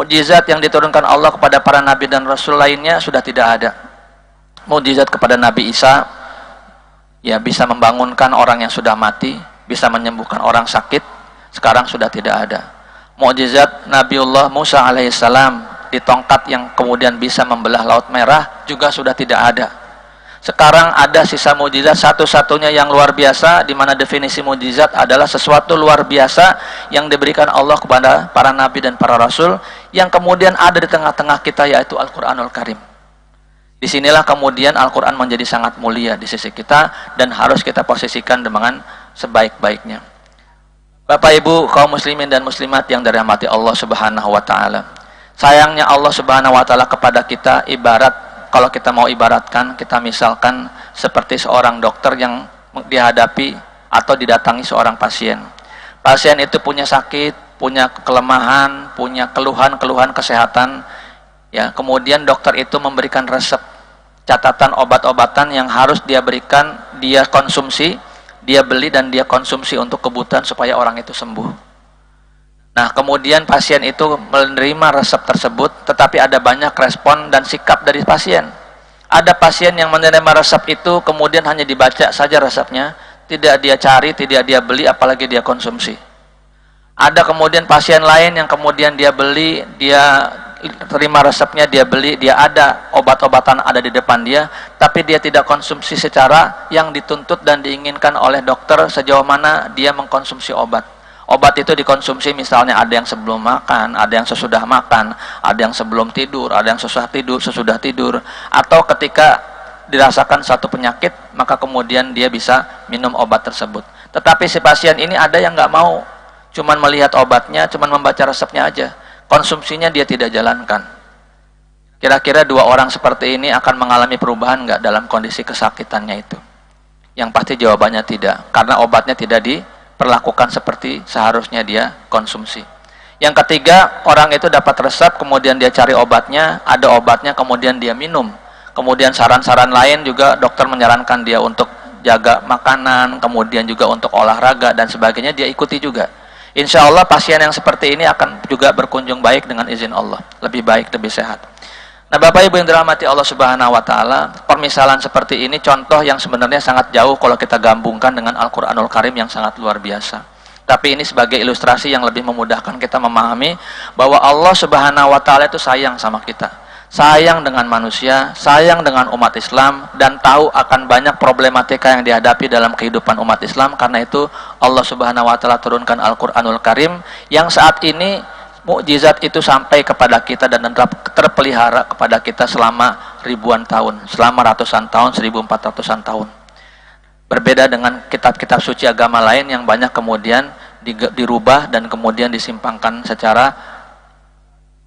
Mukjizat yang diturunkan Allah kepada para nabi dan rasul lainnya sudah tidak ada. Mukjizat kepada Nabi Isa, ya bisa membangunkan orang yang sudah mati, bisa menyembuhkan orang sakit, sekarang sudah tidak ada. Mukjizat Nabiullah Musa alaihissalam di tongkat yang kemudian bisa membelah Laut Merah juga sudah tidak ada. Sekarang ada sisa mukjizat satu-satunya yang luar biasa, di mana definisi mukjizat adalah sesuatu luar biasa yang diberikan Allah kepada para nabi dan para rasul, yang kemudian ada di tengah-tengah kita, yaitu Al-Quranul Karim. Disinilah kemudian Al-Quran menjadi sangat mulia di sisi kita dan harus kita posisikan dengan sebaik-baiknya. Bapak Ibu kaum muslimin dan muslimat yang dirahmati Allah Subhanahu wa taala. Sayangnya Allah Subhanahu wa taala kepada kita ibarat, kalau kita mau ibaratkan, kita misalkan seperti seorang dokter yang dihadapi atau didatangi seorang pasien. Pasien itu punya sakit, punya kelemahan, punya keluhan-keluhan kesehatan. Ya, kemudian dokter itu memberikan resep, catatan obat-obatan yang harus dia berikan, dia konsumsi, dia beli dan dia konsumsi untuk kebutuhan supaya orang itu sembuh. Nah, kemudian pasien itu menerima resep tersebut, tetapi ada banyak respon dan sikap dari pasien. Ada pasien yang menerima resep itu, kemudian hanya dibaca saja resepnya, tidak dia cari, tidak dia beli, apalagi dia konsumsi. Ada kemudian pasien lain yang kemudian dia beli, dia terima resepnya, dia beli, dia ada obat-obatan ada di depan dia, tapi dia tidak konsumsi secara yang dituntut dan diinginkan oleh dokter sejauh mana dia mengkonsumsi obat. Obat itu dikonsumsi misalnya ada yang sebelum makan, ada yang sesudah makan, ada yang sebelum tidur, ada yang sesudah tidur, atau ketika dirasakan suatu penyakit, maka kemudian dia bisa minum obat tersebut. Tetapi si pasien ini ada yang nggak mau, cuman melihat obatnya, cuman membaca resepnya aja, konsumsinya dia tidak jalankan. Kira-kira dua orang seperti ini akan mengalami perubahan nggak dalam kondisi kesakitannya itu? Yang pasti jawabannya tidak, karena obatnya tidak diperlakukan seperti seharusnya dia konsumsi. Yang ketiga, orang itu dapat resep, kemudian dia cari obatnya, ada obatnya, kemudian dia minum. Kemudian saran-saran lain juga dokter menyarankan dia untuk jaga makanan, kemudian juga untuk olahraga dan sebagainya, dia ikuti juga. Insya Allah pasien yang seperti ini akan juga berkunjung baik dengan izin Allah, lebih baik, lebih sehat. Nah, Bapak Ibu yang dirahmati Allah Subhanahu wa taala, permisalan seperti ini contoh yang sebenarnya sangat jauh kalau kita gabungkan dengan Al-Qur'anul Karim yang sangat luar biasa. Tapi ini sebagai ilustrasi yang lebih memudahkan kita memahami bahwa Allah Subhanahu wa taala itu sayang sama kita. Sayang dengan manusia, sayang dengan umat Islam, dan tahu akan banyak problematika yang dihadapi dalam kehidupan umat Islam. Karena itu Allah Subhanahu wa taala turunkan Al-Qur'anul Karim yang saat ini mukjizat itu sampai kepada kita dan terpelihara kepada kita selama ribuan tahun, selama ratusan tahun, 1400-an tahun. Berbeda dengan kitab-kitab suci agama lain yang banyak kemudian dirubah dan kemudian disimpangkan secara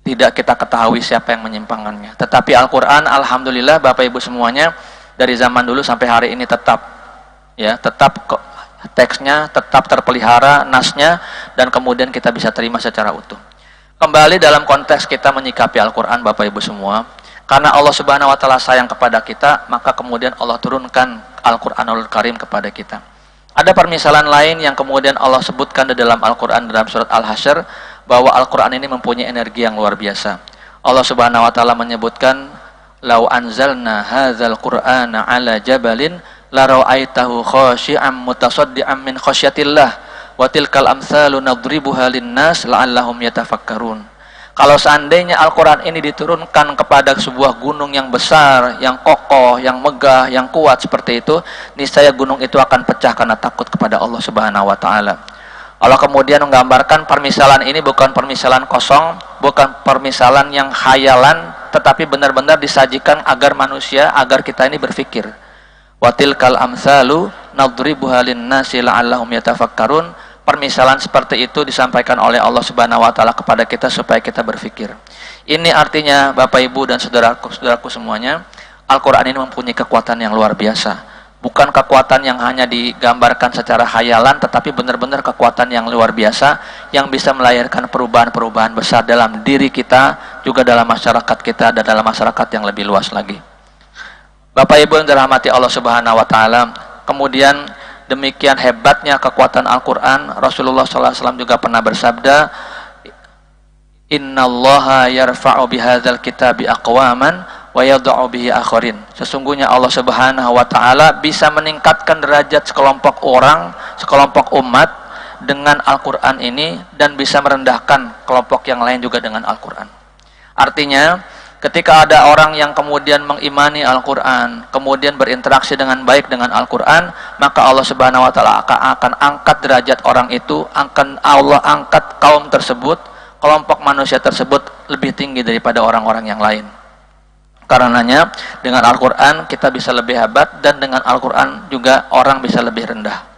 tidak kita ketahui siapa yang menyimpangkannya. Tetapi Al-Quran, alhamdulillah Bapak Ibu semuanya, dari zaman dulu sampai hari ini tetap teksnya tetap terpelihara, nasnya, dan kemudian kita bisa terima secara utuh. Kembali dalam konteks kita menyikapi Al-Quran, Bapak Ibu semua, karena Allah Subhanahu wa taala sayang kepada kita, maka kemudian Allah turunkan Al-Qur'anul Karim kepada kita. Ada permisalan lain yang kemudian Allah sebutkan di dalam Al-Quran dalam surat Al-Hasyr, bahwa Al-Quran ini mempunyai energi yang luar biasa. Allah Subhanahu wa taala menyebutkan, "Lau anzalna hadzal Qur'ana 'ala jabalin la ra'aitahu khashi'an mutasaddian min khasyatillah wa tilkal amsalu nadribuha lin-nas la'allahum yatafakkarun." Kalau seandainya Al-Quran ini diturunkan kepada sebuah gunung yang besar, yang kokoh, yang megah, yang kuat seperti itu, niscaya gunung itu akan pecah karena takut kepada Allah Subhanahu wa taala. Allah kemudian menggambarkan permisalan ini bukan permisalan kosong, bukan permisalan yang khayalan, tetapi benar-benar disajikan agar manusia, agar kita ini berpikir. Watilkal amsalu nadribuha lin-nasi la'allahum yatafakkarun. Permisalan seperti itu disampaikan oleh Allah Subhanahu wa taala kepada kita supaya kita berpikir. Ini artinya Bapak Ibu dan saudaraku semuanya, Al-Qur'an ini mempunyai kekuatan yang luar biasa. Bukan kekuatan yang hanya digambarkan secara khayalan, tetapi benar-benar kekuatan yang luar biasa yang bisa melahirkan perubahan-perubahan besar dalam diri kita, juga dalam masyarakat kita, dan dalam masyarakat yang lebih luas lagi. Bapak Ibu yang dirahmati Allah Subhanahu wa taala, kemudian demikian hebatnya kekuatan Al-Quran, Rasulullah SAW juga pernah bersabda, Innallaha yarfa'u bihadzal kitabi aqwaman wa yadh'u bihi akharin. Sesungguhnya Allah Subhanahu wa taala bisa meningkatkan derajat sekelompok orang, sekelompok umat dengan Al-Qur'an ini, dan bisa merendahkan kelompok yang lain juga dengan Al-Qur'an. Artinya, ketika ada orang yang kemudian mengimani Al-Qur'an, kemudian berinteraksi dengan baik dengan Al-Qur'an, maka Allah Subhanahu wa taala akan angkat derajat orang itu, akan Allah angkat kaum tersebut, kelompok manusia tersebut lebih tinggi daripada orang-orang yang lain. Karenanya dengan Al-Quran kita bisa lebih hebat, dan dengan Al-Quran juga orang bisa lebih rendah.